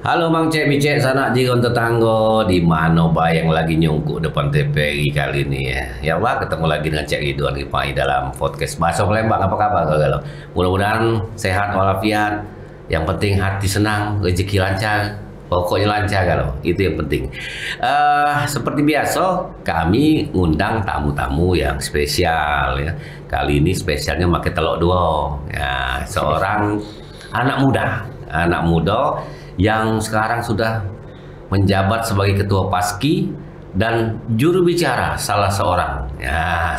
Halo Mang Cek Bicek sanak jigon tetanggo di mana bayang lagi nyungkuk depan TPI kali ini ya. Ya Allah ketemu lagi dengan Cek Ridwan Rifai dalam podcast Bahasa Palembang. Apa kabar kalau? Mudah-mudahan sehat walafiat. Yang penting hati senang, rezeki lancar. Pokoknya lancar kalau itu yang penting. Seperti biasa kami ngundang tamu-tamu yang spesial ya. Kali ini spesialnya pakai telok dua. Ya, seorang anak muda yang sekarang sudah menjabat sebagai ketua Paski dan juru bicara salah seorang ya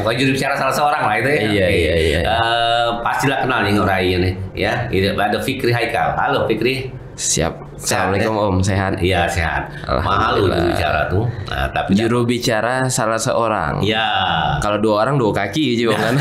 pokoknya juru bicara salah seorang lah itu ya. Iya. Pastilah kenal nih orang ini ya. Ada Fikri Haikal. Halo Fikri. Siap. Assalamualaikum Om, sehat? Iya sehat. Mahal juru bicara tuh. Nah, tapi juru bicara salah seorang. Ya. Kalau dua orang dua kaki juga kan.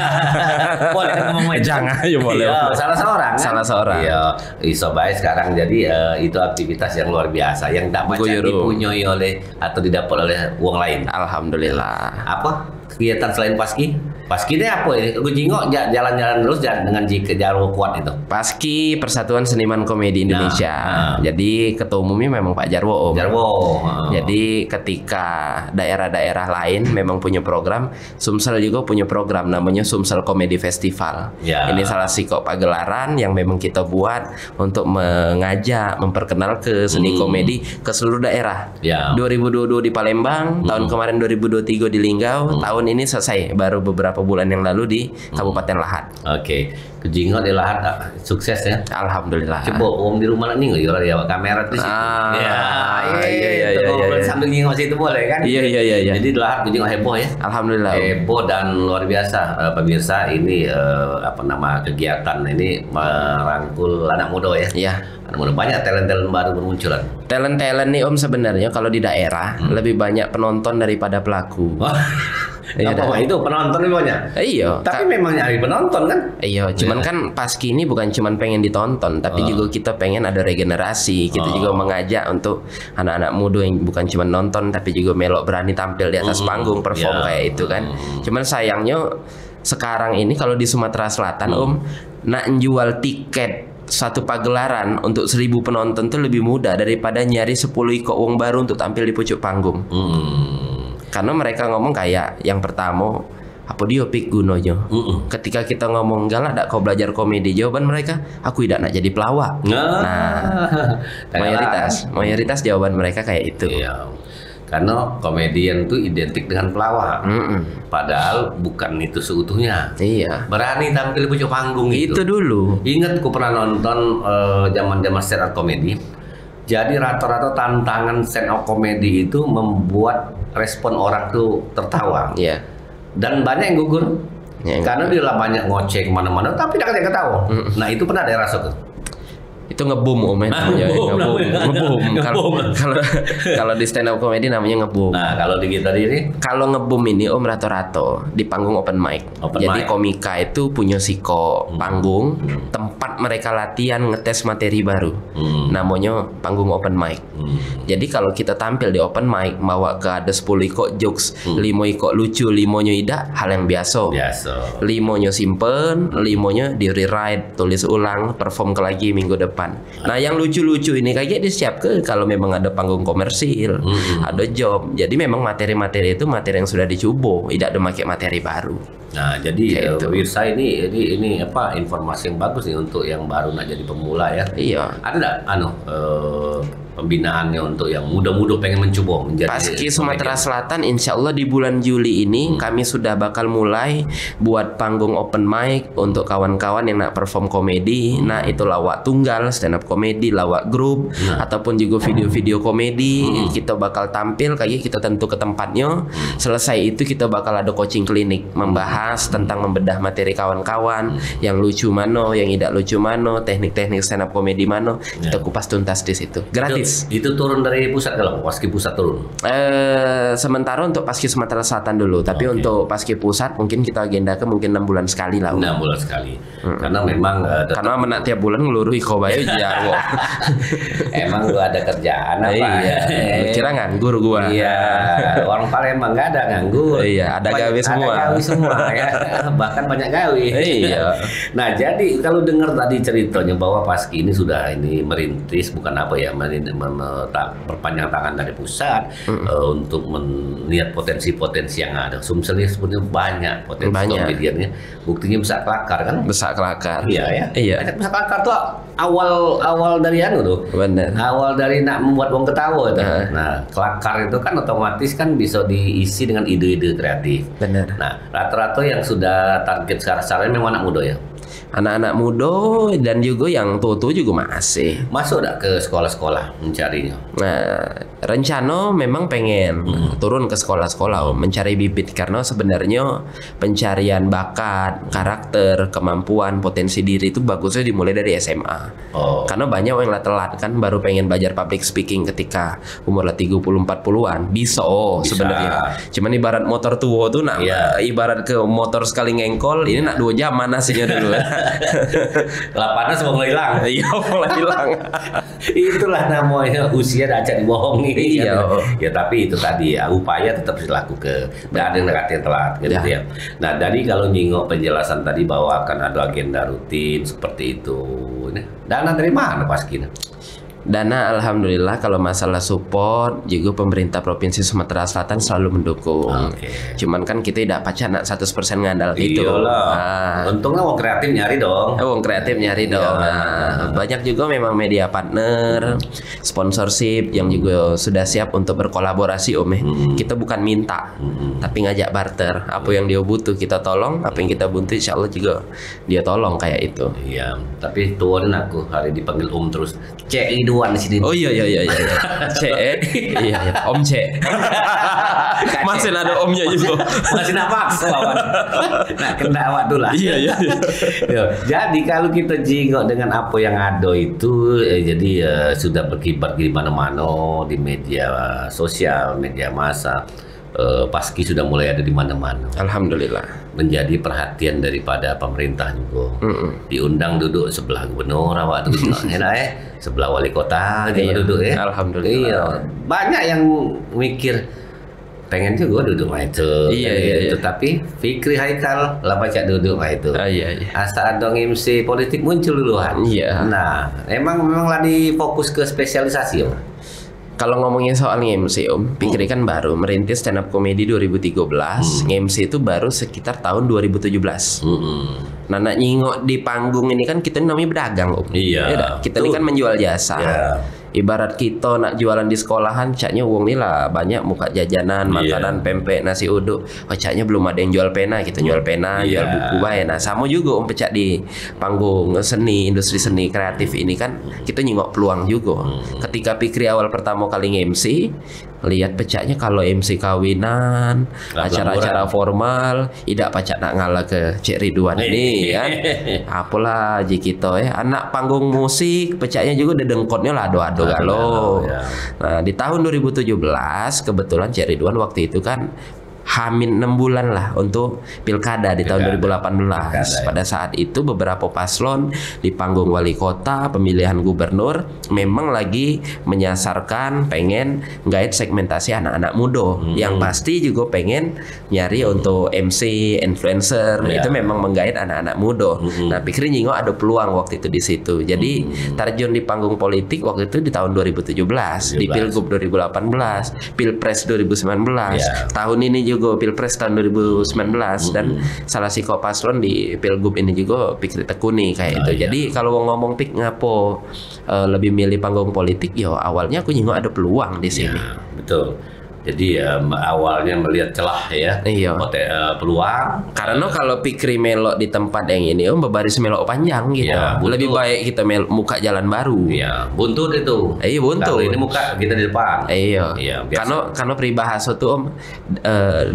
Boleh kan ngomong jangan ya boleh. Salah seorang. Kan? Salah seorang. Iya. Iso baik sekarang jadi itu aktivitas yang luar biasa yang tak macam dipunyai oleh atau didapat oleh uang lain. Alhamdulillah. Apa kegiatan selain Paski? Paski ini apa ya? Gue jingok jalan-jalan terus dengan jalur kuat itu. Paski Persatuan Seniman Komedi Indonesia. Jadi ketua umumnya memang Pak Jarwo Om. Jadi ketika daerah-daerah lain memang punya program, Sumsel juga punya program namanya Sumsel Comedy Festival. Ini salah satu pagelaran yang memang kita buat untuk mengajak, memperkenal ke seni komedi ke seluruh daerah. 2022 di Palembang, tahun kemarin 2023 di Linggau, tahun ini selesai baru beberapa bulan yang lalu di Kabupaten Lahat. Oke. Kejingot di Lahat sukses ya. Alhamdulillah. Coba Om di rumah nih nggak ya kamera tuh. Iya. Sambil ngingos itu boleh kan? Iya. Jadi di Lahat kejingot heboh ya. Alhamdulillah. Heboh dan luar biasa pemirsa ini kegiatan ini merangkul anak muda ya. Iya. Anak muda banyak talent-talent baru bermunculan. Talent nih Om sebenarnya kalau di daerah lebih banyak penonton daripada pelaku. Apa itu penonton lebih banyak? Iya. Tapi memang nyari penonton kan? Iya. Cuman kan Paski ini bukan cuman pengen ditonton, tapi juga kita pengen ada regenerasi. Kita juga mengajak untuk anak-anak muda yang bukan cuma nonton, tapi juga melok berani tampil di atas panggung perform kayak itu kan. Cuman sayangnya sekarang ini kalau di Sumatera Selatan Om, nak jual tiket satu pagelaran untuk 1000 penonton tuh lebih mudah daripada nyari 10 ikok uang baru untuk tampil di pucuk panggung. Karena mereka ngomong kayak yang pertama apa dia pik gunonya. Ketika kita ngomong galak dak kau belajar komedi, jawaban mereka aku tidak nak jadi pelawak. Mayoritas jawaban mereka kayak itu. Iya. Karena komedian tuh identik dengan pelawak. Padahal bukan itu seutuhnya. Iya. Berani tampil di pucuk panggung itu dulu. Ingat ku pernah nonton zaman-zaman stand up komedi. Jadi rata-rata tantangan stand up komedi itu membuat respon orang tuh tertawa. Iya. Dan banyak yang gugur. Karena dia lah banyak ngoceh kemana-mana tapi tidak ada yang ketawa. Nah itu pernah ada rasa tuh. Itu ngebum Om ngebum. Kalau di stand up comedy namanya ngebum. Nah kalau di kita ini ngebum ini Om rata-rata di panggung open mic. Jadi komika itu punya siko panggung, tempat mereka latihan ngetes materi baru. Namanya panggung open mic. Jadi kalau kita tampil di open mic bawa ke ada 10 ikok jokes, 5 ikok lucu, 5-nya tidak, hal yang biasa. 5-nya simpen, 5-nya di rewrite, tulis ulang, perform ke lagi minggu depan. Nah yang lucu-lucu ini kayaknya disiapkan kalau memang ada panggung komersil, ada job. Jadi memang materi-materi itu materi yang sudah dicoba, tidak ada pakai materi baru. Nah jadi pemirsa ini informasi yang bagus nih untuk yang baru nak jadi pemula ya. Iya. Ada nggak pembinaannya untuk yang muda-muda pengen mencoba menjadi Paski Sumatera Selatan? Insya Allah di bulan Juli ini kami sudah bakal mulai buat panggung open mic untuk kawan-kawan yang nak perform komedi. Nah itu lawak tunggal, stand up komedi, lawak grup, ataupun juga video-video komedi. Kita bakal tampil kayak kita tentu ke tempatnya. Selesai itu kita bakal ada coaching klinik membahas tentang membedah materi kawan-kawan, yang lucu mano, yang tidak lucu mano, teknik-teknik stand up komedi mano. Kita kupas tuntas di situ. Gratis Wis. Itu turun dari pusat kalau Paski pusat turun. Sementara untuk Paski Sumatera Selatan dulu, tapi Oke. untuk Paski Pusat mungkin kita agendakan mungkin 6 bulan sekali lah. 6 bulan sekali. Karena memang tetap Karena menak tiap bulan ngelurui kau bayar jarwo. emang gua ada kerjaan apa? Iya. Kira nganggur gua. Iya, orang Palembang nggak ada nganggur. Iya, ada gawe semua. Ada gawe semua ya, bahkan banyak gawe. Iya. Nah, jadi kalau dengar tadi ceritanya bahwa Paski ini sudah ini merintis bukan apa ya, berpanjang tangan dari pusat untuk melihat potensi-potensi yang ada. Sumsel ini sebenarnya banyak potensi Banyak. komediannya. Buktinya bisa kelakar kan? Besar kelakar. Iya ya. Iya. Banyak bisa kelakar tuh awal dari anu tuh. Benar. Awal dari nak membuat wong ketawa itu. Nah, kelakar itu kan otomatis kan bisa diisi dengan ide-ide kreatif. Benar. Nah, rata-rata yang sudah target sekarang memang anak muda ya. Anak-anak muda dan juga yang tua-tua juga masih. Masuk tak ke sekolah-sekolah mencarinya? Nah, rencana memang pengen turun ke sekolah-sekolah mencari bibit karena sebenarnya pencarian bakat, karakter, kemampuan, potensi diri itu bagusnya dimulai dari SMA. Oh. Karena banyak yang lah telat kan baru pengen belajar public speaking ketika umur lah 30-40-an. Bisa sebenarnya. Cuman ibarat motor tua tuh nak ibarat ke motor sekali ngengkol ini nak 2 jam manasnya dulu. Lapangan semua mulai hilang. Iya, mulai hilang. Itulah namanya usia dacak dibohongi. Iya. Ya tapi itu tadi ya, upaya tetap dilakukan. Nggak ada yang negatif telat gitu ya. Nah, dari kalau nyingok penjelasan tadi bahwa akan ada agenda rutin seperti itu. Dana dari mana Paski? Dana alhamdulillah kalau masalah support juga pemerintah Provinsi Sumatera Selatan selalu mendukung. Oke. Cuman kan kita tidak pacak 100% ngandal gitu. Iyalah. Untungnya mau kreatif nyari dong. Wong kreatif nyari dong. Nah, banyak juga memang media partner, sponsorship yang juga sudah siap untuk berkolaborasi Kita bukan minta, tapi ngajak barter. Apa yang dia butuh kita tolong, apa yang kita butuh insya Allah juga dia tolong kayak itu. Iya, tapi tuanin aku hari dipanggil terus. Cek Ridwan di sini. Oh iya. Iya. Om C. Masih ada omnya juga. Masih nak paksa lawan. Nah, kena awak dulu lah. Iya. Ya, jadi kalau kita jingok dengan apa yang ada itu, jadi sudah berkibar di mana-mana di media sosial, media massa. Paski sudah mulai ada di mana-mana. Alhamdulillah. Menjadi perhatian daripada pemerintah juga. Diundang duduk sebelah gubernur awak tuh enak sebelah wali kota juga duduk ya. Alhamdulillah. Iya. Banyak yang mikir pengen juga duduk mah itu. Iya. Tapi Fikri Haikal lah baca duduk mah itu. Iya. Asal dong MC politik muncul duluan. Iya. Nah, memang lagi fokus ke spesialisasi ya. Kalau ngomongin soal nge-MC Pikri kan baru merintis stand up comedy 2013, nge-MC itu baru sekitar tahun 2017. Nah, nak nyingok di panggung ini kan kita namanya berdagang Iya. Ya dah? Kita ini kan menjual jasa. Iya. Ibarat kita nak jualan di sekolahan, caknya uang ni lah banyak muka jajanan, makanan, pempek, nasi uduk. Caknya belum ada yang jual pena, kita jual pena, jual buku baik. Nah, sama juga pecak di panggung seni, industri seni kreatif ini kan kita nyingok peluang juga. Ketika Pikri awal pertama kali nge-MC, lihat pecaknya kalau MC kawinan, acara-acara formal, tidak pacak nak ngalah ke Cik Ridwan ini kan. Apalah jikito anak panggung musik pecaknya juga dedengkotnya lah ado-ado galo. Nah, di tahun 2017 kebetulan Cik Ridwan waktu itu kan Hamin 6 bulan lah untuk pilkada di tahun 2018. Pada saat itu beberapa paslon di panggung wali kota, pemilihan gubernur memang lagi menyasarkan pengen guide segmentasi anak-anak muda. Yang pasti juga pengen nyari untuk MC, influencer, itu memang menggait anak-anak muda. Nah, Pikir nyingok ada peluang waktu itu di situ. Jadi terjun di panggung politik waktu itu di tahun 2017, di Pilgub 2018, Pilpres 2019. Tahun ini juga Pilpres tahun 2019 dan salah si paslon di Pilgub ini juga Pikir tekuni kayak itu. Jadi kalau ngomong Pik ngapo lebih milih panggung politik, yo awalnya aku nyinggung ada peluang di sini. Betul. Jadi awalnya melihat celah ya, peluang. Karena kalau Pikri melok di tempat yang ini, berbaris melok panjang gitu. Lebih baik kita muka jalan baru. Iya, buntut itu. Iya, buntut. Kalau ini muka kita di depan. Iya. Karena peribahasa tuh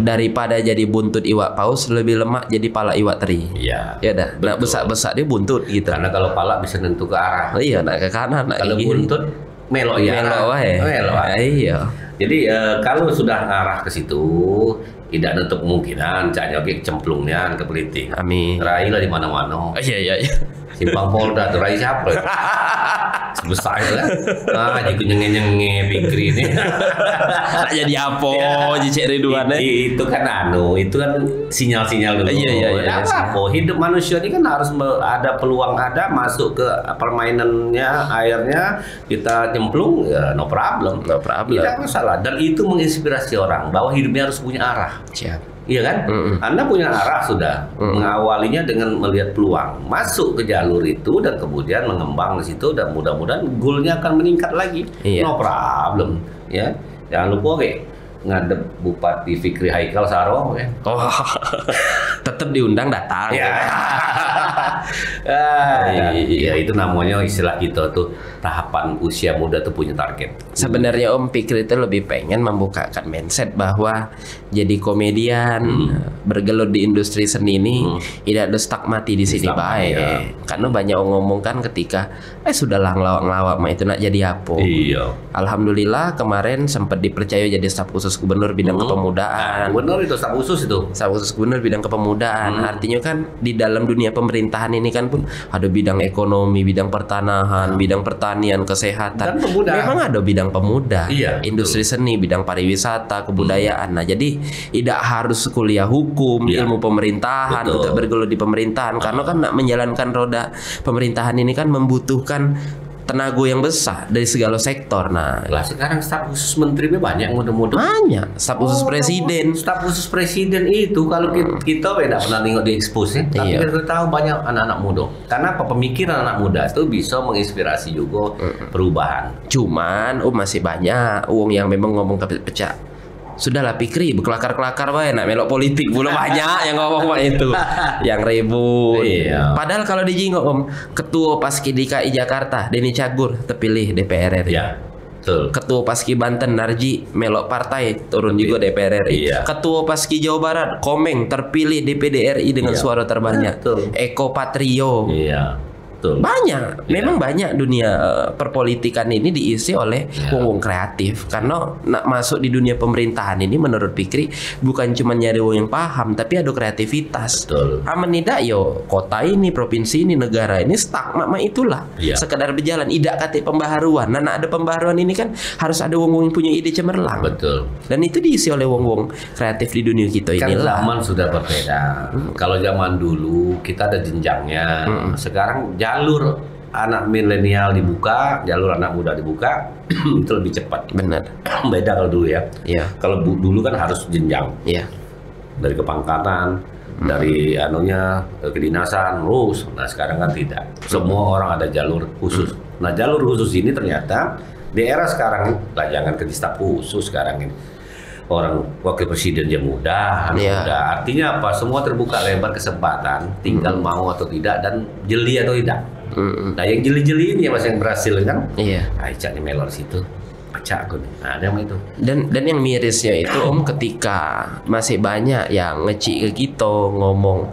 daripada jadi buntut iwak paus lebih lemak jadi pala iwak teri. Iya. Ya dah. Nak besak-besak dia buntut gitu. Karena kalau pala bisa nentu ke arah. Iya, nak ke kanan, nak kalau ke kiri. buntut melok ya. Melok wae. Melok. Iya. Jadi kalau sudah arah ke situ, tidak nutup kemungkinan Cak Nyoki cemplungnya ke politik. Amin. Rai lah di mana-mana. Iya. Simpang Polda tuh Rai siapa? Besar itu kan. Jadi nyenge-nyenge Fikri ini. Jadi apa? Jadi Cek Ridwan Itu kan itu kan sinyal-sinyal dulu. Iya. Apa? Hidup manusia ini kan harus ada peluang masuk ke permainannya, airnya kita nyemplung ya no problem. Tidak masalah. Dan itu menginspirasi orang bahwa hidupnya harus punya arah. Siap. Iya kan? Anda punya arah sudah. Mengawalinya dengan melihat peluang, masuk ke jalur itu dan kemudian mengembang di situ dan mudah-mudahan goalnya akan meningkat lagi. Iya. No problem, ya. Jangan lupa ngadep Bupati Fikri Haikal Saro ya. Oh, tetap diundang datang. Ya. Ya itu namanya istilah kita tuh tahapan usia muda tuh punya target. Sebenarnya Om Fikri itu lebih pengen membukakan mindset bahwa jadi komedian bergelut di industri seni ini tidak ada stuck mati di sini baik. Ya. Karena banyak orang ngomong kan ketika sudahlah ngelawak-ngelawak mah itu nak jadi apa. Iya. Alhamdulillah kemarin sempat dipercaya jadi staf khusus gubernur bidang kepemudaan. Benar itu staf khusus itu. Staf khusus gubernur bidang kepemudaan. Artinya kan di dalam dunia pemerintahan ini kan pun ada bidang ekonomi, bidang pertanahan, bidang pertanian, kesehatan. Dan pemuda. Memang ada bidang pemuda. Iya, industri seni, bidang pariwisata, kebudayaan. Nah, jadi tidak harus kuliah hukum, ilmu pemerintahan untuk bergelut di pemerintahan karena kan nak menjalankan roda pemerintahan ini kan membutuhkan tenaga yang besar dari segala sektor. Nah, lah sekarang staf khusus menteri banyak mudah-mudahan. banyak staf khusus presiden. Staf khusus presiden itu kalau kita tidak pernah tengok di expose ya, tapi kita tahu banyak anak-anak muda. Karena apa? Pemikiran anak muda itu bisa menginspirasi juga perubahan. Cuman masih banyak uang yang memang ngomong pecah. Sudahlah Fikri berkelakar-kelakar wae nak melok politik pula banyak yang ngomong itu yang ribut. Iya. Padahal kalau dijingok Om, ketua Paski DKI Jakarta Denny Cagur terpilih DPR RI. Ya. Betul. Ketua Paski Banten Narji melok partai turun juga DPR RI. Iya. Ketua Paski Jawa Barat Komeng terpilih DPD RI dengan suara terbanyak. Betul. Eko Patrio. Iya. Betul. Banyak, memang banyak dunia perpolitikan ini diisi oleh wong kreatif. Karena nak masuk di dunia pemerintahan ini menurut Fikri bukan cuma nyari wong yang paham, tapi ada kreativitas. Betul. Aman tidak yo kota ini, provinsi ini, negara ini stuck, mak itulah. Sekedar berjalan, tidak kate pembaharuan. Nah, ada pembaharuan ini kan harus ada wong-wong yang punya ide cemerlang. Betul. Dan itu diisi oleh wong-wong kreatif di dunia kita inilah. Kan zaman sudah berbeda. Kalau zaman dulu kita ada jenjangnya. Sekarang jalur anak milenial dibuka, jalur anak muda dibuka, itu lebih cepat. Benar. Beda kalau dulu ya. Iya. Kalau dulu kan harus jenjang. Iya. Dari kepangkatan, dari kedinasan, terus. Nah sekarang kan tidak. Semua orang ada jalur khusus. Nah jalur khusus ini ternyata di era sekarang, lah jangan ke staf khusus sekarang ini. Orang wakil presiden yang muda, muda. Artinya apa? Semua terbuka lebar kesempatan, tinggal mau atau tidak dan jeli atau tidak. Nah yang jeli-jeli ini yang berhasil kan? Iya. Cak nih melor situ, pacak aku nih. Nah ada yang itu. Dan yang mirisnya itu Om ketika masih banyak yang ngecik ke kita ngomong,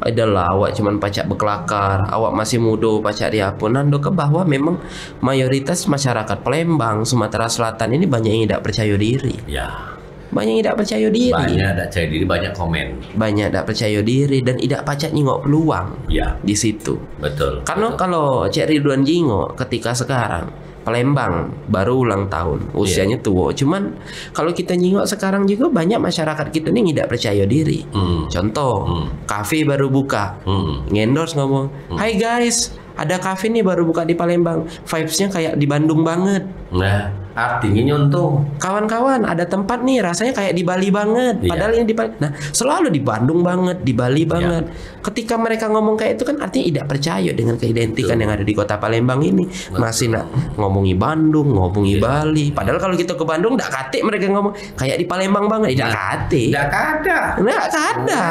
adalah awak cuman pacak berkelakar, awak masih muda pacak diapun. Nando ke bahwa memang mayoritas masyarakat Palembang, Sumatera Selatan ini banyak yang tidak percaya diri. Ya. Banyak yang tidak percaya diri. Banyak tidak percaya diri, banyak komen. Banyak tidak percaya diri dan tidak pacak nyingok peluang. Ya. Di situ. Betul. Karena kalau Cek Ridwan jingok ketika sekarang Palembang baru ulang tahun, usianya tua. Cuman kalau kita nyingok sekarang juga banyak masyarakat kita ini tidak percaya diri. Contoh, kafe baru buka, ngendorse ngomong, "Hai guys, ada kafe nih baru buka di Palembang, vibes-nya kayak di Bandung banget." Nah, artinya nyontoh. Kawan-kawan, ada tempat nih rasanya kayak di Bali banget. Padahal ini di Bali. Nah, selalu di Bandung banget, di Bali banget. Ketika mereka ngomong kayak itu kan artinya tidak percaya dengan keidentikan yang ada di kota Palembang ini. Masih nak ngomongi Bandung, ngomongi Bali. Padahal kalau kita ke Bandung enggak kate mereka ngomong kayak di Palembang banget. Tidak kate. Enggak ada. Enggak ada.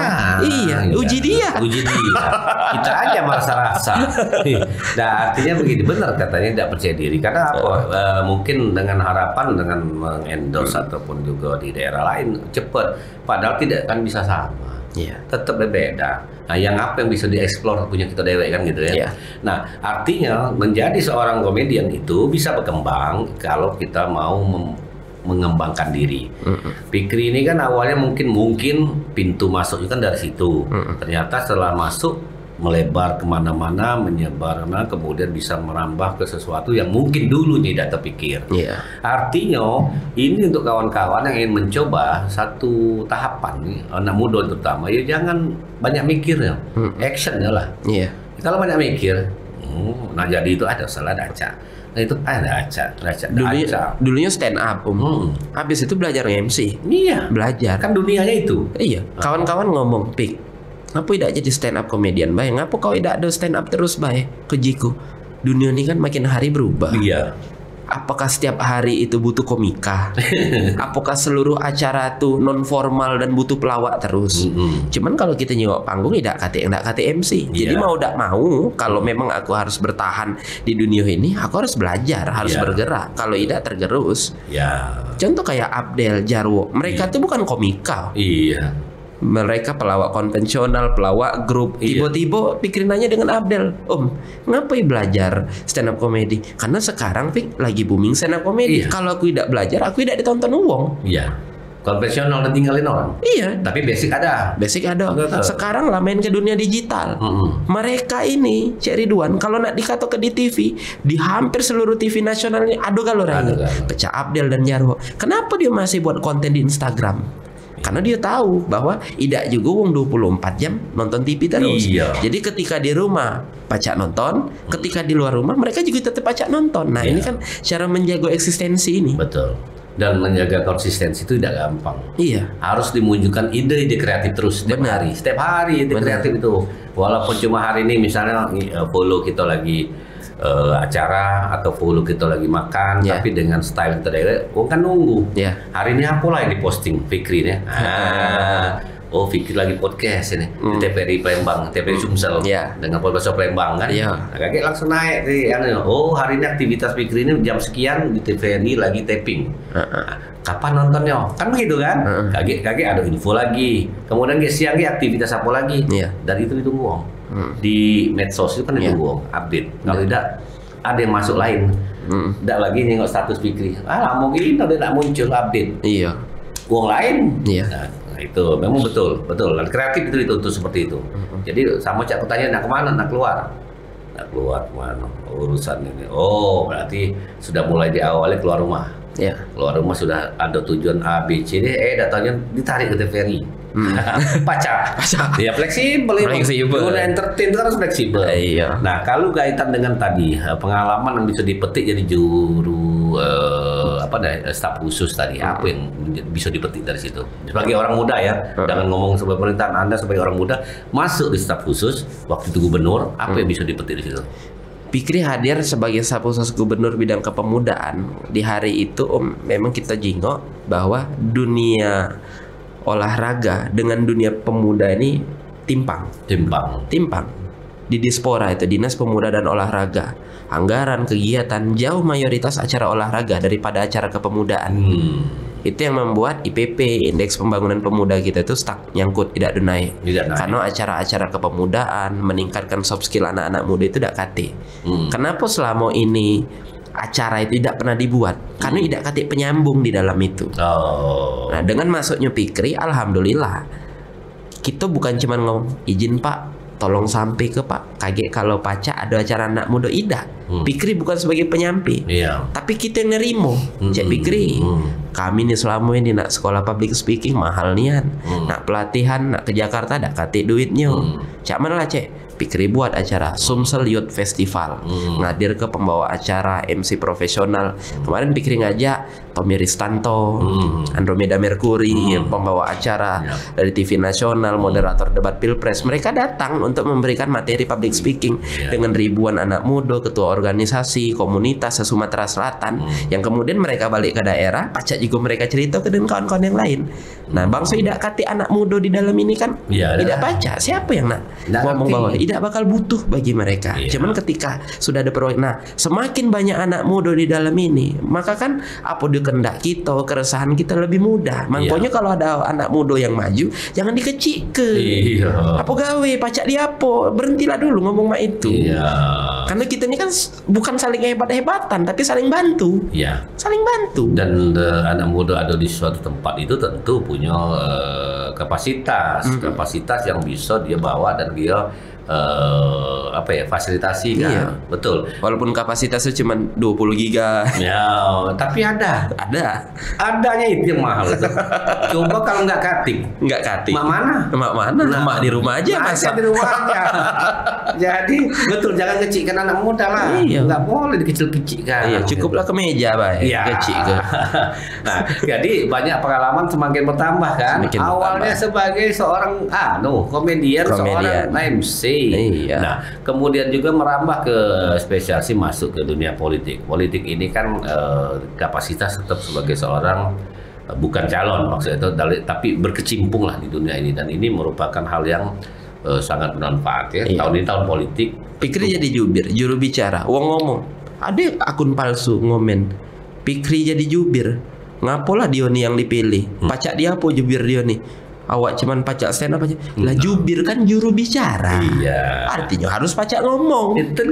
Iya, uji dia. Uji dia. Kita aja merasa-rasa. Nah, artinya begini, benar katanya tidak percaya diri karena apa? Mungkin dengan harapan dengan mengendorse ataupun juga di daerah lain cepat, padahal tidak akan bisa sama. Iya. Tetap beda. Nah, yang apa yang bisa dieksplor punya kita dewek kan gitu ya. Iya. Nah, artinya menjadi seorang komedian itu bisa berkembang kalau kita mau mengembangkan diri. Fikri ini kan awalnya mungkin pintu masuknya kan dari situ. Ternyata setelah masuk melebar kemana-mana, menyebar, kemudian bisa merambah ke sesuatu yang mungkin dulu tidak terpikir. Iya. Artinya ini untuk kawan-kawan yang ingin mencoba satu tahapan nih, anak muda terutama, ya jangan banyak mikir ya, action ya lah. Iya. Kalau banyak mikir, nah jadi itu ada salah daca. Nah itu ada Dulunya stand up, Habis itu belajar MC. Iya. Belajar. Kan dunianya itu. Iya. Kawan-kawan ngomong, Pik, ngapa tidak jadi stand up komedian bae? Ngapa kau tidak ada stand up terus bae? Kejiku. Dunia ini kan makin hari berubah. Iya. Apakah setiap hari itu butuh komika? Apakah seluruh acara tuh non formal dan butuh pelawak terus? Cuman kalau kita nyengok panggung tidak kate MC. Jadi mau tidak mau, kalau memang aku harus bertahan di dunia ini, aku harus belajar, harus bergerak. Kalau tidak tergerus. Ya. Contoh kayak Abdel, Jarwo, mereka tuh bukan komika. Iya. Mereka pelawak konvensional, pelawak grup. Tiba-tiba pikirannya dengan Abdel, ngapain belajar stand up comedy? Karena sekarang Pik lagi booming stand up comedy. Kalau aku tidak belajar, aku tidak ditonton uang. Iya. Konvensional dan tinggalin orang. Iya. Tapi basic ada. Sekarang lah main ke dunia digital. Mereka ini, Cik Ridwan, kalau nak dikata ke di TV, di hampir seluruh TV nasional ini ada galoranya. Pecah Abdel dan Jarwo. Kenapa dia masih buat konten di Instagram? Karena dia tahu bahwa tidak juga wong 24 jam nonton TV terus. Iya. Jadi ketika di rumah pacak nonton, ketika di luar rumah mereka juga tetap pacak nonton. Nah, ini kan cara menjaga eksistensi ini. Betul. Dan menjaga konsistensi itu tidak gampang. Iya. Harus dimunculkan ide-ide kreatif terus setiap hari. Setiap hari ide kreatif itu. Walaupun cuma hari ini misalnya follow kita lagi acara atau follow kita lagi makan, tapi dengan style terdekat, kan nunggu. Hari ini apa lah yang diposting Fikri nih? Fikri lagi podcast ini di TVRI Palembang, TVRI Sumsel dengan podcast Palembang kan? Nah, kaget langsung naik sih. Hari ini aktivitas Fikri ini jam sekian di TVRI lagi taping. Kapan nontonnya? Kan begitu kan? Kaget ada info lagi. Kemudian siang aktivitas apa lagi? Dan itu ditunggu. Di medsos itu kan ditunggu update. Kalau tidak ada yang masuk lain. Tidak lagi nengok status Fikri. Mungkin udah tidak muncul update. Iya. Uang lain. Nah, itu memang betul. Dan kreatif itu dituntut seperti itu. Jadi sama cak tanya nak kemana? Nak keluar kemana? Urusan ini. Berarti sudah mulai diawali keluar rumah. Keluar rumah sudah ada tujuan A, B, C, D. Datanya ditarik ke TVRI. Pacar. Ya fleksibel. Guna entertain itu harus fleksibel. Nah, kalau kaitan dengan tadi pengalaman yang bisa dipetik jadi juru staf khusus tadi, apa yang bisa dipetik dari situ? Sebagai orang muda ya, jangan ngomong sebagai pemerintahan, Anda sebagai orang muda masuk di staf khusus waktu itu gubernur, apa yang bisa dipetik di situ? Fikri hadir sebagai staf khusus gubernur bidang kepemudaan. Di hari itu memang kita jingok bahwa dunia olahraga dengan dunia pemuda ini timpang. Di Dispora itu Dinas Pemuda dan Olahraga, anggaran kegiatan jauh mayoritas acara olahraga daripada acara kepemudaan. Itu yang membuat IPP, Indeks Pembangunan Pemuda kita itu stuck, nyangkut, tidak naik. Karena acara-acara kepemudaan meningkatkan soft skill anak-anak muda itu tidak kate. Kenapa selama ini acara itu tidak pernah dibuat? Karena tidak kate penyambung di dalam itu. Nah, dengan masuknya Fikri, alhamdulillah kita bukan cuma ngomong izin Pak, tolong sampai ke Pak. Kaget kalau Paca ada acara anak muda, tidak. Fikri bukan sebagai penyampai, tapi kita yang nerimo. Cek Fikri, kami nih selama ini nak sekolah public speaking mahal nian, nak pelatihan, nak ke Jakarta dak kate duitnya. Cak mana lah Cek? Fikri buat acara Sumsel Youth Festival, ngadir ke pembawa acara MC profesional. Kemarin Fikri ngajak Tommy Ristanto, Andromeda Mercury, pembawa acara dari TV nasional, moderator debat pilpres. Mereka datang untuk memberikan materi public speaking dengan ribuan anak muda, ketua organisasi, komunitas se-Sumatera Selatan, yang kemudian mereka balik ke daerah, pacak juga mereka cerita ke dengan kawan-kawan yang lain. Nah, bangsa tidak kati anak muda di dalam ini kan tidak baca. Siapa yang nak ngomong bahwa tidak bakal butuh bagi mereka. Iya. Cuman ketika sudah ada proyek, nah semakin banyak anak muda di dalam ini, maka kan apa di kehendak kita, keresahan kita lebih mudah. Makanya kalau ada anak muda yang maju, jangan dikecilkan. Iya. Apa gawe pacak dia apa? Berhentilah dulu ngomong mak itu. Iya. Karena kita ini kan bukan saling hebat-hebatan, tapi saling bantu. Iya. Saling bantu. Dan anak muda ada di suatu tempat itu tentu punya kapasitas yang bisa dia bawa dan dia fasilitasi kan. Iya. Betul. Walaupun kapasitasnya cuma 20 giga. Ya, tapi ada. Adanya itu yang mahal itu. Coba kalau nggak katik. Nggak katik. Mak mana? Mak mana? Nah, Mak di rumah aja masak. di rumah aja. Jadi betul, jangan kecilkan anak muda lah. Iya. Nggak boleh dikecil-kecilkan. Iya, cukuplah ke meja, Pak. Iya. Kecil ke. Nah, jadi banyak pengalaman semakin bertambah kan. Semakin Awalnya bertambah. sebagai seorang komedian, seorang MC. Iya. Nah, kemudian juga merambah ke spesialisasi masuk ke dunia politik. Politik ini kan kapasitas tetap sebagai seorang bukan calon maksudnya itu, tapi berkecimpung lah di dunia ini, dan ini merupakan hal yang sangat bermanfaat ya. Iya. Tahun ini tahun politik. Pikri jadi jubir, juru bicara. Wong ngomong, ada akun palsu ngomen. Pikri jadi jubir. Ngapolah dia nih yang dipilih? Pacak dia apa jubir dia nih? Awak cuman pacak stand up aja. Lah jubir kan juru bicara. Iya. Artinya harus pacak ngomong. Itu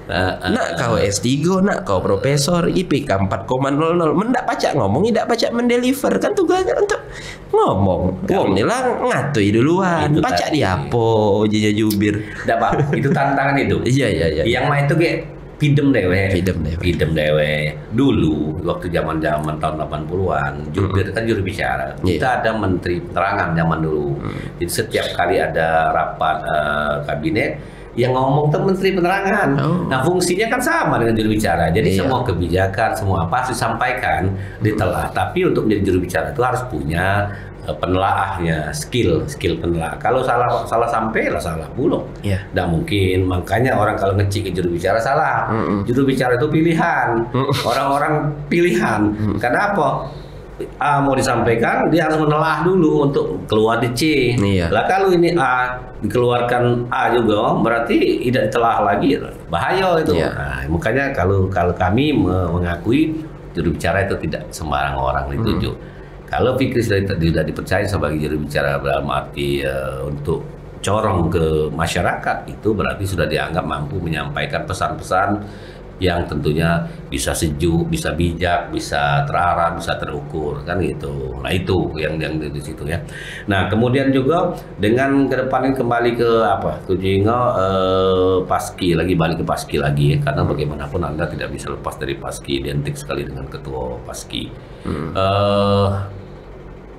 Nak kau S3, nak kau profesor, IPK 4,00, mendak pacak ngomong, tidak pacak mendeliver, kan tugasnya untuk ngomong. Wong nih lah ngatui duluan. Itu Pacak tadi. dia apa jadi jubir. Nggak, Pak, itu tantangan itu. Iya. Yang mah itu kayak pidem dewe. Pidem dewe. Dulu waktu zaman-zaman tahun 80-an, jubir kan juru bicara. Iya. Kita ada menteri penerangan zaman dulu. Jadi setiap kali ada rapat kabinet, yang ngomong tuh menteri penerangan. Nah, fungsinya kan sama dengan juru bicara. Jadi Iya. semua kebijakan, semua apa harus disampaikan, ditelah. Tapi untuk menjadi juru bicara itu harus punya penelaahnya, skill penelaah. Kalau salah sampai lah salah pula. Iya. Nggak mungkin. Makanya orang kalau ngecik ke juru bicara salah. Juru bicara itu pilihan. Orang-orang pilihan. Karena apa? A mau disampaikan, dia harus menelah dulu untuk keluar di C. Iya. Lah kalau ini A dikeluarkan A juga, berarti tidak ditelah lagi, bahaya itu. Iya. Nah, makanya kalau kami mengakui juru bicara itu tidak sembarang orang ditunjuk. Kalau Fikri sudah dipercaya sebagai juru bicara dalam arti untuk corong ke masyarakat, itu berarti sudah dianggap mampu menyampaikan pesan-pesan yang tentunya bisa sejuk, bisa bijak, bisa terarah, bisa terukur, kan gitu. Nah itu yang di situ ya. Nah kemudian juga dengan kedepannya kembali ke apa? Paski lagi, balik ke Paski lagi ya. Karena bagaimanapun Anda tidak bisa lepas dari Paski, identik sekali dengan ketua Paski.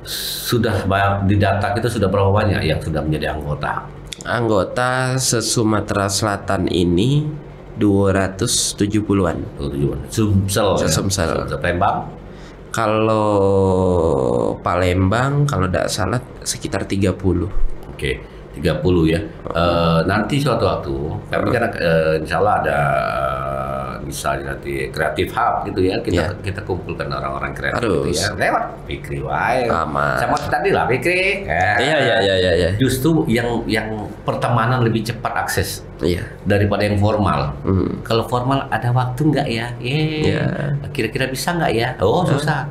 Sudah di data kita sudah berapa banyak yang sudah menjadi anggota? Anggota se-Sumatera Selatan ini 270-an. Sumsel. Sumsel. Palembang. Kalau Palembang kalau tidak salah sekitar 30. Oke, 30 ya. Nanti suatu waktu kami kan insya Allah ada misalnya nanti Creative Hub gitu ya, kita kumpulkan orang-orang kreatif gitu ya, lewat Fikri wae. Sama tadi lah Fikri. Iya. Justru yang pertemanan lebih cepat akses. Iya. Daripada yang formal. Kalau formal ada waktu nggak ya? Iya. Kira-kira bisa nggak ya? Oh susah.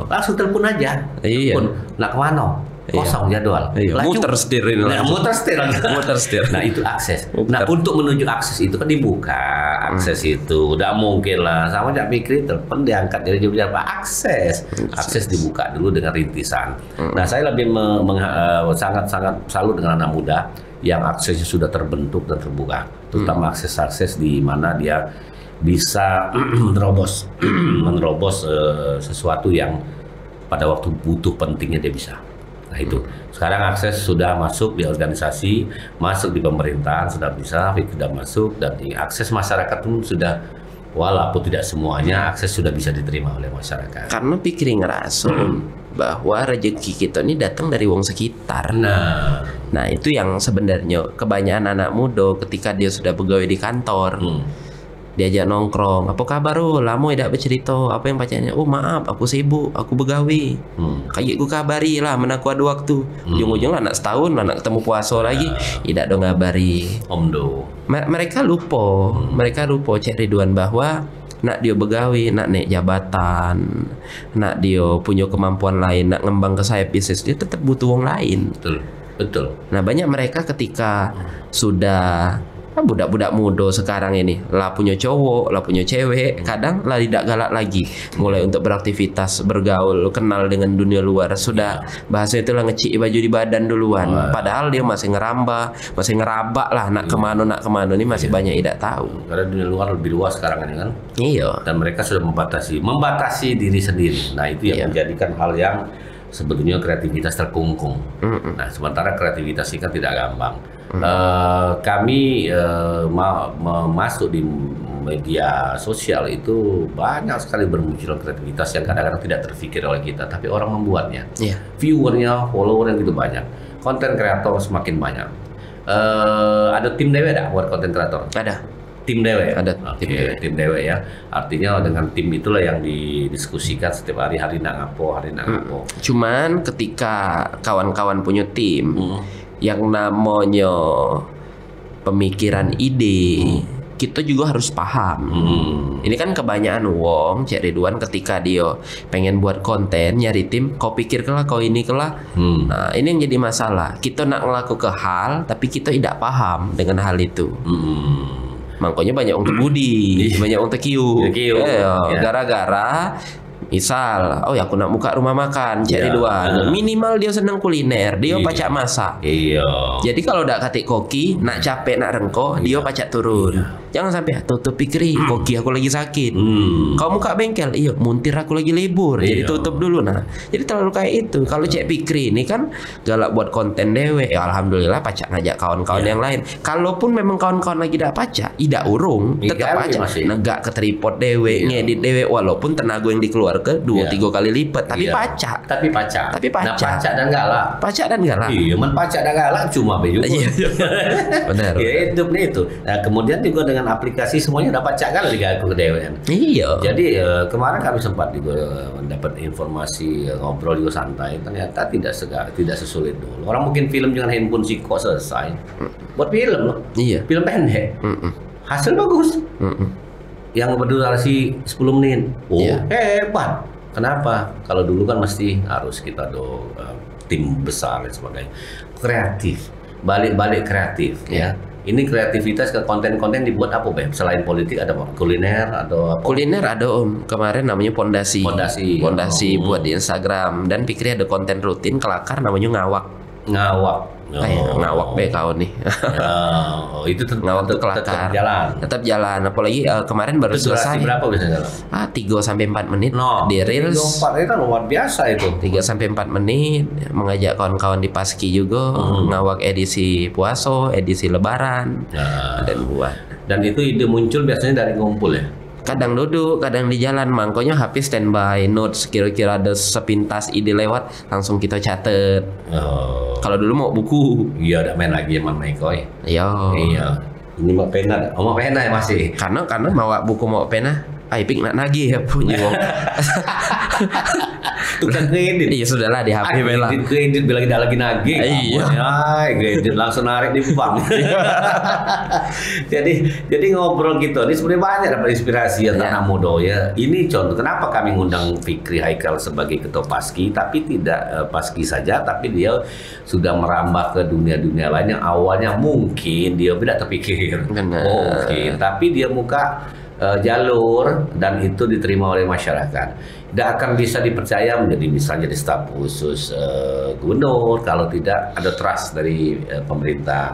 Langsung telepon aja. Iya. Telepon. Nah kemana? Kosong jadwal. Iya. Muter setir ini. Muter setir. Nah itu akses. Nah untuk menuju akses itu kan dibuka akses itu. Udah mungkin lah sama Cak Fikri telepon diangkat dari jauh-jauh akses dibuka dulu dengan rintisan. Nah saya lebih sangat-sangat salut dengan anak muda yang aksesnya sudah terbentuk dan terbuka, terutama akses di mana dia bisa menerobos sesuatu yang pada waktu butuh pentingnya dia bisa. Nah itu sekarang akses sudah masuk di organisasi, masuk di pemerintahan sudah bisa, sudah masuk, dan di akses masyarakat pun sudah, walaupun tidak semuanya akses sudah bisa diterima oleh masyarakat. Karena Fikri ngerasa bahwa rezeki kita ini datang dari wong sekitar. Nah itu yang sebenarnya kebanyakan anak muda ketika dia sudah pegawai di kantor, diajak nongkrong. Apa kabar oh? Lama tidak bercerita. Apa yang pacarnya? Oh maaf, aku sibuk, aku begawi. Kayak gue kabari lah, mana aku ada waktu. Ujung-ujung lah nak setahun lah nak ketemu puasa lagi, tidak dong ngabari. Omdo. Mereka lupa Cik Ridwan bahwa nak dia begawi, nak naik jabatan, nak dia punya kemampuan lain, nak ngembang ke sayap bisnis, dia tetap butuh wong lain. Betul. Nah banyak mereka ketika sudah budak-budak muda sekarang ini lah punya cowok, lah punya cewek, kadang lah tidak galak lagi mulai untuk beraktivitas, bergaul, kenal dengan dunia luar. Sudah bahasa itulah ngecik baju di badan duluan. Padahal dia masih ngerambah, masih ngerabak lah nak kemana ini masih banyak tidak tahu. Karena dunia luar lebih luas sekarang ini kan. Iya. Dan mereka sudah membatasi diri sendiri. Nah itu yang menjadikan hal yang sebetulnya kreativitas terkungkung. Nah sementara kreativitas ini kan tidak gampang. Kami masuk di media sosial itu banyak sekali bermunculan kreativitas yang kadang-kadang tidak terpikir oleh kita, tapi orang membuatnya. Viewernya, followernya gitu banyak. Konten kreator semakin banyak. Ada tim dewe dah buat konten kreator? Ada. Tim dewe? Ada. Tim dewe ya. Artinya dengan tim itulah yang didiskusikan setiap hari nak ngapo. Cuman ketika kawan-kawan punya tim yang namanya pemikiran ide, kita juga harus paham. Ini kan kebanyakan wong Cik Ridwan ketika dia pengen buat konten nyari tim, kau pikir kelah kau ini kelah. Nah ini yang jadi masalah. Kita nak ngelakukan hal tapi kita tidak paham dengan hal itu. Makanya banyak untuk budi, banyak untuk kiu. Gara-gara misal, oh ya aku nak buka rumah makan Cik Ridwan, minimal dia senang kuliner, dia pacak masak. Jadi kalau dak katik koki, nak capek nak rengko, dia pacak turun. Jangan sampai tutup pikiri, koki aku lagi sakit. Kau buka bengkel, iya muntir aku lagi libur, jadi tutup dulu. Nah, jadi terlalu kayak itu. Kalau Cik Pikri ini kan galak buat konten dewe, ya alhamdulillah pacak ngajak kawan-kawan yang lain. Kalaupun memang kawan-kawan lagi dak pacak, tidak urung, tetap pacak negak ke tripod dewe, ngedit dewe, walaupun tenaga yang dikeluarkan 2-3 kali lipat, tapi pacak. Nah, pacak dan galak. Iya, pacak dan galak cuma begitu. Benar. Ya hidupnya itu. Nah, kemudian juga dengan aplikasi semuanya dapat pacak kan ke dewan. Iya. Jadi kemarin kami sempat juga mendapat informasi, ngobrol juga santai, ternyata tidak sesulit dulu. Orang mungkin film dengan handphone sih kok selesai. Buat film loh. Iya. Film pendek. Hasil bagus. Yang berdurasi 10 menit. Hebat. Kenapa? Kalau dulu kan mesti harus kita tim besar dan sebagainya. Kreatif. Balik kreatif ya. Ini kreativitas ke konten-konten dibuat apa, Beb? Selain politik ada apa? Kuliner atau apa? Kuliner ada Om. Kemarin namanya Pondasi buat di Instagram. Dan Pikri ada konten rutin kelakar namanya ngawak. Ngawak be kau nih. Itu ngawak tuh kelakar. Tetap jalan. Apalagi kemarin baru itu selesai. Berapa biasanya? 3-4 menit. Di Reels. 3-4 itu kan luar biasa itu. 3-4 menit mengajak kawan-kawan di Paski juga, ngawak edisi puasa, edisi lebaran. Dan buat. Dan itu ide muncul biasanya dari ngumpul ya. Kadang duduk, kadang di jalan, mangkonya HP standby, notes kira-kira ada sepintas ide lewat, langsung kita catet. Kalau dulu mau buku, iya udah main lagi sama Maikoy. Iya. Ini mau pena, mau pena ya masih. Karena mau buku mau pena, Pik nak nagih ya punya wong. Tukang kredit. Iya sudahlah di HP bela. Kredit bilang tidak lagi nagih. Iya. Kredit langsung narik di bank. jadi ngobrol gitu. Ini sebenarnya banyak dapat inspirasi ya anak muda ya. Ini contoh kenapa kami ngundang Fikri Haikal sebagai ketua Paski, tapi tidak Paski saja, tapi dia sudah merambah ke dunia-dunia lain yang awalnya mungkin dia tidak terpikir. Mungkin, tapi dia buka jalur dan itu diterima oleh masyarakat. Tidak akan bisa dipercaya menjadi misalnya di staf khusus gubernur kalau tidak ada trust dari pemerintah.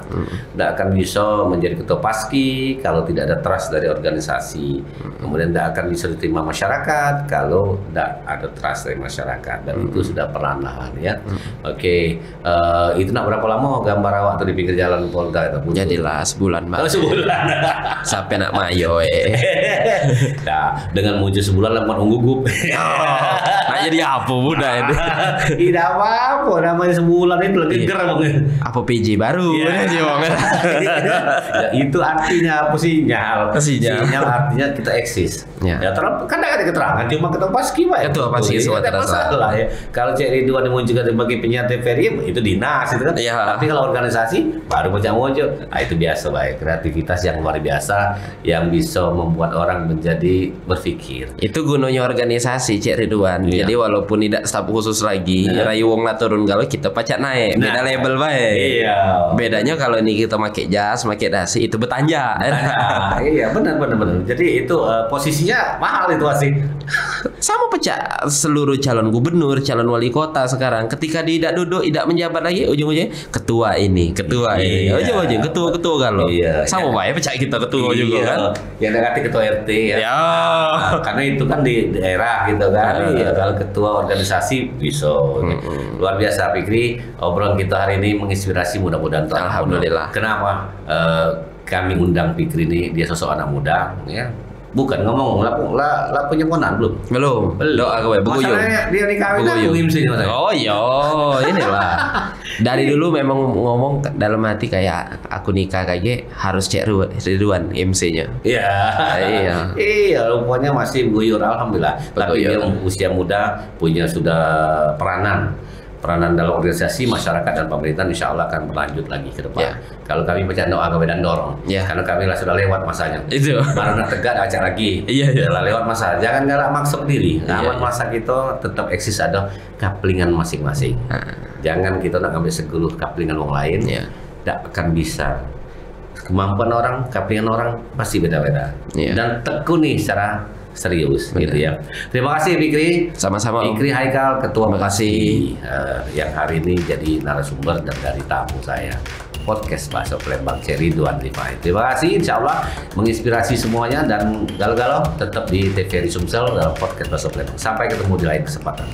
Tidak akan bisa menjadi ketua Paski kalau tidak ada trust dari organisasi. Kemudian tidak akan bisa diterima masyarakat kalau tidak ada trust dari masyarakat. Dan itu sudah perlahan-lahan ya. Oke, itu nak berapa lama gambar awak tuh di pinggir jalan Polda itu? Jadilah sebulan Mbak. Sebulan. Sampai nak mayo Nah, dengan muncul sebulan lemot gugup. Nah jadi apa muda ini? Tidak apa-apa, namanya sebulan itu lagi ger banget. Apa PJ baru? Sih, Bang. Ya, itu artinya apa sinyal? Sinyal. Sinyal artinya kita eksis. Ya. Ya, kan ada keterangan cuma ketua paski Pak. Ketua paski semua tidak masalah ya. Kalau Cek Ridwan dimunculkan sebagai penyiar TVRI itu dinas itu kan. Iya. Tapi kalau organisasi baru muncul. Nah, itu biasa Pak. Kreativitas yang luar biasa yang bisa membuat orang menjadi berpikir. Itu gunanya organisasi Cek Ridwan. Iya. Jadi walaupun tidak staf khusus lagi, Rayu wong lah turun galau kita pacak naik. Beda label baik. Iya. Bedanya kalau ini kita pakai jas, pakai dasi itu bertanja. Iya, benar. Jadi itu posisinya mahal itu asik. Sama pecah seluruh calon gubernur, calon wali kota sekarang. Ketika dia tidak duduk, tidak menjabat lagi, ujung-ujungnya ketua ini. Iya. Ujung-ujung ketua kalau. Iya. Sama baik pecah kita ketua juga kan. Yang negatif ketua RT ya. Ya. Nah, karena itu kan di daerah gitu kan. Iya, kalau ketua organisasi bisa. Luar biasa Fikri, obrolan kita hari ini menginspirasi mudah-mudahan. Alhamdulillah. Kenapa kami undang Fikri ini? Dia sosok anak muda ya. Bukan ngomong lah punya ponan belum? Belum. Doa gue beguyung. Masalahnya dia nikahnya Beguyung. ngimsi masalahnya. Oh iya, inilah. Dari dulu memang ngomong dalam hati kayak aku nikah kayak harus Cek Ridwan MC-nya. Iya. Iya. Iya, rupanya masih guyur alhamdulillah. Tapi dia usia muda punya sudah peranan dalam organisasi masyarakat dan pemerintahan insya Allah akan berlanjut lagi ke depan. Ya. Kalau kami baca doa kami dan dorong, Ya. karena kami lah sudah lewat masanya. Itu. Baru nak tegak acara lagi. Iya. Lah lewat masa. Jangan galak maksud diri. Iya, Aman masa kita tetap eksis ada kaplingan masing-masing. Jangan kita nak ambil seguluh kaplingan orang lain. Iya. Tak akan bisa. Kemampuan orang, kaplingan orang pasti beda-beda. Iya. Dan tekuni secara serius gitu ya. Terima kasih Fikri. Sama-sama, Om. Fikri Haikal, Ketua Terima kasih. yang hari ini jadi narasumber dan dari tamu saya. Podcast Bakso Palembang Cek Ridwan Rifai. Terima kasih, insya Allah menginspirasi semuanya dan galau-galau tetap di TVRI Sumsel dalam podcast Bakso Palembang. Sampai ketemu di lain kesempatan.